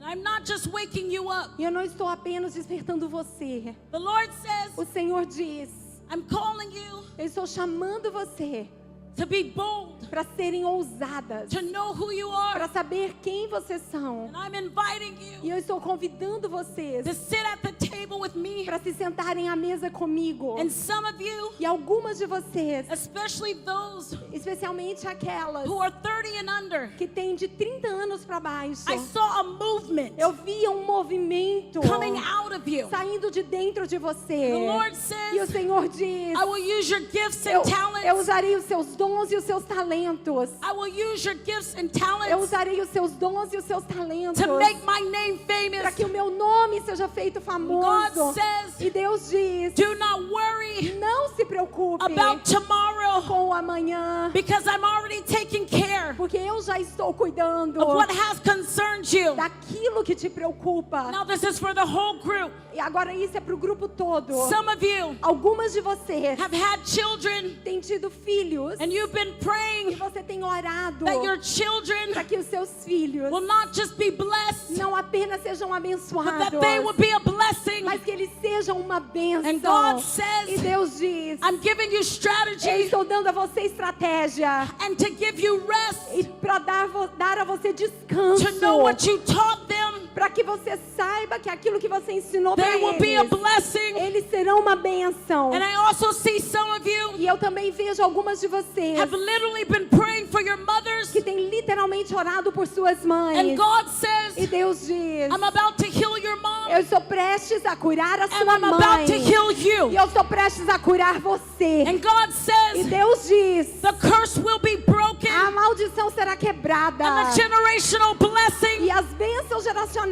And I'm not just waking you up. E eu não estou apenas despertando você. The Lord says, O Senhor diz, I'm calling you eu estou chamando você to be bold, para serem ousadas, to know who you para are. saber quem vocês são. And I'm inviting E you eu estou convidando vocês to sit at the table with me. para se sentarem à mesa comigo. And some of you, E algumas de vocês, especially those especialmente aquelas who are 30 and under, que têm de 30 anos para baixo, I saw a movement eu via um movimento coming out of you. saindo de dentro de você. The Lord E o says, Senhor diz, I will use your gifts eu and talents. usarei os seus dons e os seus talentos. I will use your gifts and Eu talents usarei os seus dons e os seus talentos to make my name para famous. que o meu nome seja feito famoso. God says, E Deus diz, do not worry não se preocupe about tomorrow, com o amanhã, because I'm already taking care porque eu já estou cuidando of what has concerned you. daquilo que te preocupa. Now this is for the whole group. E agora isso é para o grupo todo. Some of you Algumas de vocês have had children têm tido filhos and you've been e praying você tem orado that your children para que os seus filhos will not just be blessed, não apenas sejam but abençoados, that they will be a blessing. mas que eles sejam uma bênção. And God E says, Deus diz, I'm giving you eu strategy estou dando a você estratégia and to give you rest, e para dar a você descanso, to know what you taught them. para que você saiba que aquilo que você ensinou para They will be a eles, blessing. eles serão uma bênção. And I also see some of you E eu também vejo algumas de vocês have literally been praying for your mothers. que têm literalmente orado por suas mães. And God E says, Deus diz, I'm about to heal your mom. eu estou prestes a curar a And sua I'm about mãe. to heal E you. eu estou prestes a curar você. And God E says, Deus diz, the curse will be broken. a maldição será quebrada. And the generational blessing E as bênçãos geracionais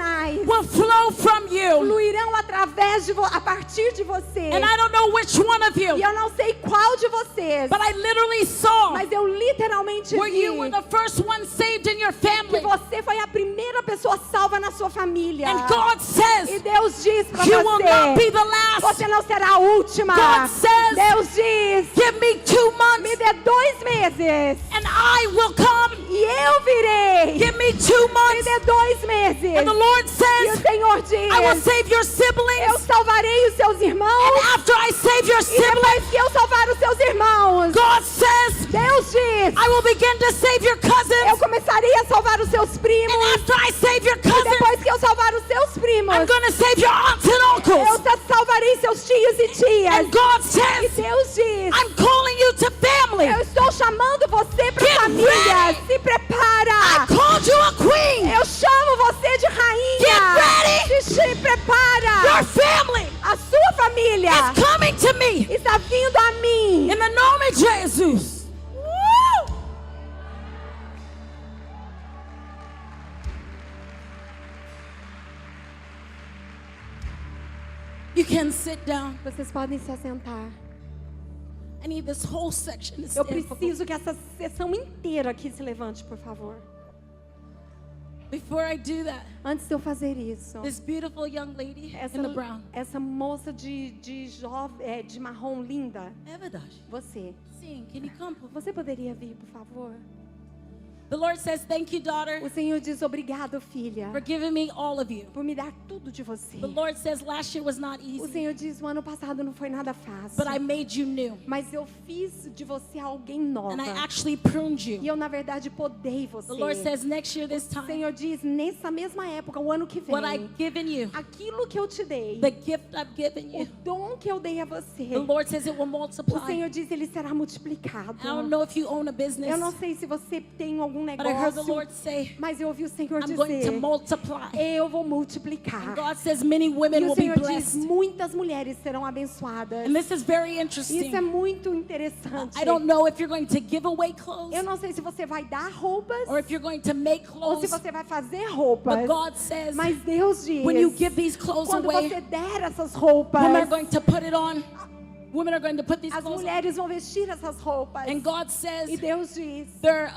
will flow from you. fluirão através de a partir de você. And I don't know which one of E you, eu não sei qual de vocês, but I literally saw mas eu literalmente where vi you were the first one saved in your que family. você foi a primeira pessoa salva na sua família. And God E says, Deus diz para you will not be você, the last. você não será a última. God says, Deus diz, give me 2 me months dê 2 meses and I will come. e eu virei. Give me 2 Me months. dê 2 meses. And the Lord E o says, Senhor diz, I will save your eu siblings. salvarei os seus irmãos. And after I save your E siblings, depois que eu salvar os seus irmãos, God says, Deus diz, I will begin to save your eu cousins. começarei a salvar os seus primos. And after I save your E cousins, depois que eu salvar os seus primos, I'm going to save your aunts and eu uncles. salvarei seus tios e tias. And God E says, Deus diz, I'm calling you to family. eu estou chamando você para Get família. ready. Se prepara. I called you a queen. Eu chamo você de rainha. Get ready. Se prepara. Your family A sua família is coming to me. está vindo a mim. In the nome de Jesus. Woo! You can sit down. Vocês podem se assentar. I need this whole section to Eu stand for- preciso que essa sessão inteira aqui se levante, por favor. Before I do that, Antes de eu fazer isso, this beautiful young lady in the brown. essa moça de marrom linda, É verdade. você Sim, can you come? poderia vir, por favor? The Lord says, thank you, daughter, O Senhor diz obrigado, filha, for giving me all of you. por me dar tudo de você. The Lord says, last year was not O easy, Senhor diz o ano passado não foi nada fácil, but I made you new. mas eu fiz de você alguém nova. And I actually pruned E you. eu na verdade podei você. The Lord says, next year, this O time, Senhor diz nessa mesma época, o ano que vem, what I've given you, aquilo que eu te dei, the gift I've given o you, dom que eu dei a você, the Lord says it will o multiply. Senhor diz ele será multiplicado. I don't know if you own a Eu business, não sei se você tem algum but I heard the negócio, Lord say, mas eu ouvi o Senhor I'm going to dizer, multiply. eu vou multiplicar. God says many women E o will be Senhor diz, blessed. muitas mulheres serão abençoadas. And this is very Isso é interesting. muito interessante. I don't know if you're going to give away clothes Eu não sei se você vai dar roupas or if you're going to make ou se clothes, você vai fazer roupas. but God says Mas Deus diz, when you give these clothes quando away, você der essas roupas, women are going to put it on. Women are going to put these as clothes on. mulheres vão vestir essas roupas. And God says E Deus diz, their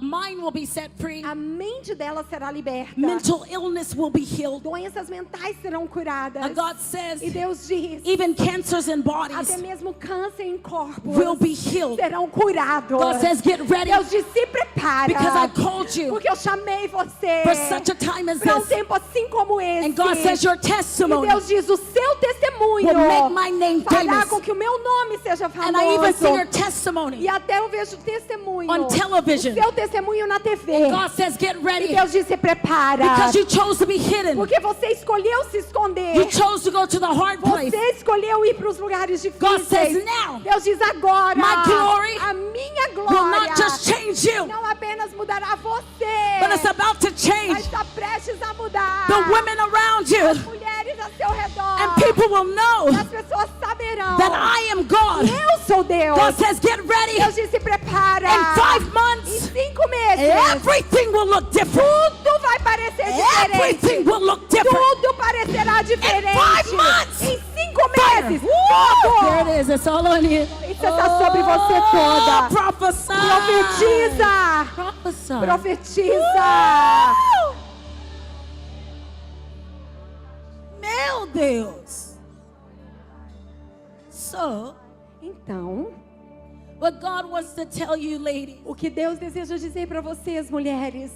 mind will be set free. a mente dela será liberta. Mental illness will be healed. Doenças mentais serão curadas. And God says E Deus diz, even cancers in bodies até mesmo câncer em corpos will be healed. serão curados. God says get ready Deus diz, se prepara. because I called you Porque eu chamei você for such a time as para this. tempo assim como esse. And God says your E testimony Deus diz, o seu testemunho will make my name fará famous. com que o meu nome seja And I even see your famoso. testimony E até eu vejo testemunho, on television. o seu testemunho na TV. God says get E ready Deus diz, se prepara. because you chose to be hidden. Porque você escolheu se esconder. You chose to go to the hard place. Você escolheu ir para os lugares God says difíceis. now Deus diz agora, my glory a minha will glória not just change you, não apenas mudará você, but it's about to mas change está prestes a mudar the women around as you. mulheres a seu redor. And people will know E as pessoas saberão that I am God. eu sou Deus. God says get ready. Deus diz, se prepara. In 5 Em months, 5 meses, everything will look different. tudo vai parecer Everything diferente. will look different. Tudo parecerá diferente. 5 months. Em 5 meses, There tudo. it is. It's all on you. Isso está sobre você toda. Prophesy. Profetiza. Prophesy. Profetiza. Meu Deus. So, Então, what God wants to tell you, ladies, o que Deus deseja dizer para vocês, mulheres,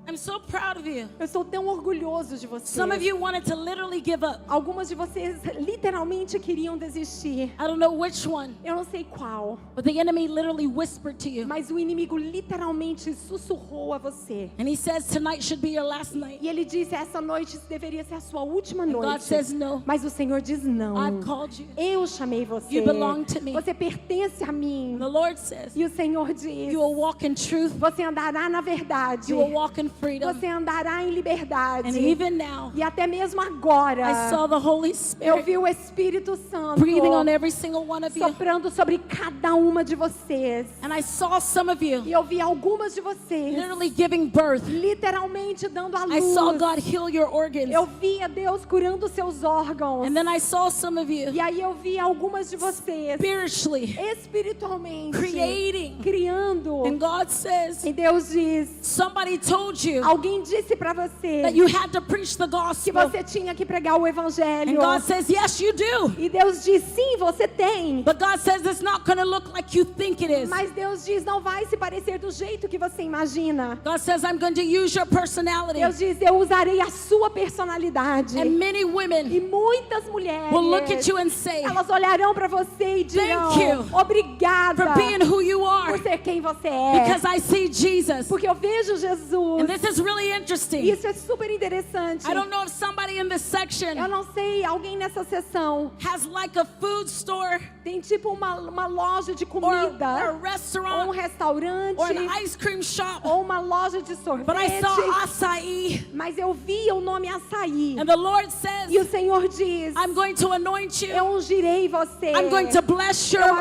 I'm so proud of you. eu estou tão orgulhoso de vocês. Some of you wanted to literally give up. Algumas de vocês literalmente queriam desistir. I don't know which one, Eu não sei qual, but the enemy literally whispered to you. mas o inimigo literalmente sussurrou a você. And he says tonight should be your last night. E ele disse, essa noite deveria ser a sua última And God noite. says no. Mas o Senhor diz não. I've called you. Eu chamei você. You belong to me. Você pertence a mim. The Lord says E o Senhor diz, you will walk in truth. você andará na verdade. You will walk in freedom. Você andará em liberdade. And even now, E até mesmo agora, I saw the Holy eu Spirit vi o Espírito Santo breathing on every single one of you. soprando sobre cada uma de vocês. And I saw some of you E eu vi algumas de vocês literally giving birth. literalmente dando a I saw luz. God heal your organs. Eu via Deus curando seus órgãos. And then I saw some of you E aí eu vi algumas de vocês spiritually espiritualmente creating. criando. And God says, E Deus diz, somebody told you alguém disse para você that you had to preach the que gospel. você tinha que pregar o And evangelho. God says, yes, you do. E Deus diz, sim, você tem. But God says it's not going to look like you think it is. Mas Deus diz, não vai se parecer do jeito que você imagina. God says, I'm going to use your personality. Deus diz, eu usarei a sua personalidade. And many E women muitas mulheres, will look at you and say, elas olharão para você e dirão, Thank you obrigada for being who you are, por ser quem você é. because I see Jesus. Porque eu vejo Jesus. And this is really interesting. Isso é super interessante. I don't know if somebody in this section Eu não sei, alguém nessa sessão has like a food store tem tipo uma loja de or a comida, ou um restaurant restaurante, or an ice cream shop. ou uma loja de sorvete. But I saw açaí. Mas eu vi o nome açaí. And the Lord E o says, Senhor diz, I'm going to anoint you. eu ungirei você. I'm going to bless Eu your,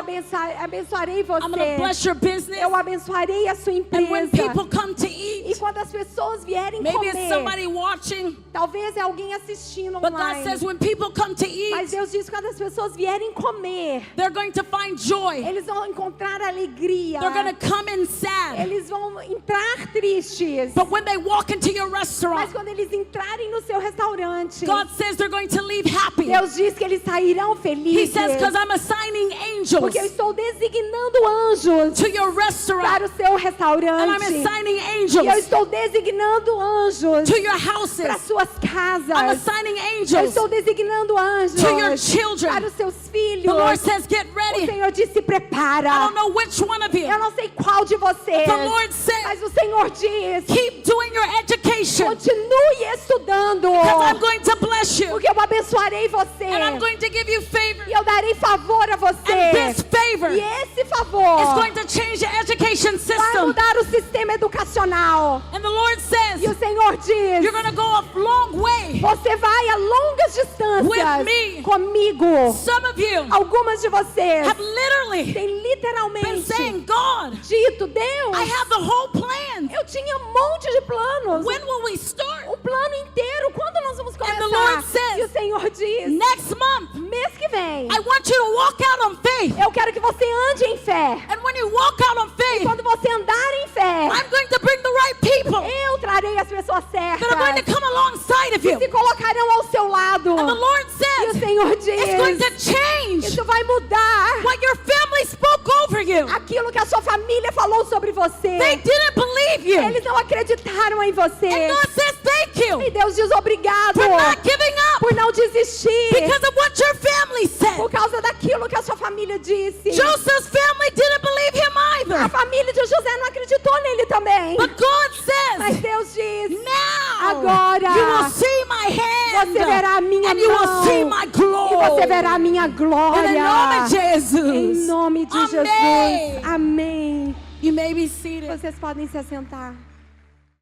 abençoarei I'm going to você. bless your business. Eu abençoarei a sua And when empresa. people come to E eat, quando as pessoas pessoas vierem Maybe it's comer, somebody watching. talvez é alguém assistindo But God online, says when people come to mas eat, Deus diz que quando as pessoas vierem comer, they're going to find joy. eles vão encontrar alegria, They're going to come in sad. eles vão entrar tristes, But when they walk into your mas restaurant, quando eles entrarem no seu restaurante, God says they're going to leave happy. Deus diz que eles sairão He felizes, says, because I'm assigning angels porque eu estou designando anjos to your restaurant. para o seu And I'm restaurante, assigning e eu angels estou designando anjos to your para houses. suas I'm casas, assigning eu angels estou designando anjos to your children. para os seus filhos. The Lord says, get O ready. Senhor disse, I prepara. don't know which one of you. Eu não sei qual de vocês, The Lord says, mas o Senhor diz, keep doing your education continue estudando, because I'm going to bless you. porque eu abençoarei você, And I'm going to give you favor. e eu darei favor a And você, this favor e esse favor is going to change the education vai system. mudar o sistema educacional. And the Lord E says, o Senhor diz, you're going to go a long way. você vai a longas distâncias With me. comigo. Some of you Algumas de vocês have literally têm been literalmente saying, God, dito, Deus, I have the whole plan. eu tinha um monte de planos, When will we start? o plano inteiro, quando nós vamos the Lord começar? says, E o Senhor diz, Next month, mês que vem, I want you to walk out on faith. eu quero que você ande em fé. And when you walk out on faith, Quando você andar em fé, I'm going to bring the right people eu trarei as pessoas certas that are going to come alongside of que you. se colocarão ao seu lado. And the Lord E o says, Senhor it's going to diz, change isso vai mudar what your family spoke over you. aquilo que a sua família falou sobre você. They didn't believe you. Eles não acreditaram em você. And God says, thank E you Deus diz obrigado for not giving up por não desistir because of what your family said. por causa daquilo que a sua família disse. Joseph's family didn't believe him A either. família de José não acreditou nele também. But God Mas says, Deus diz, now agora you will see my hand você verá a minha and you will mão see my e glory. você verá a minha Em nome glória. de Jesus. Em nome de Amém. Jesus. Amém. You may be seated. Vocês podem se assentar.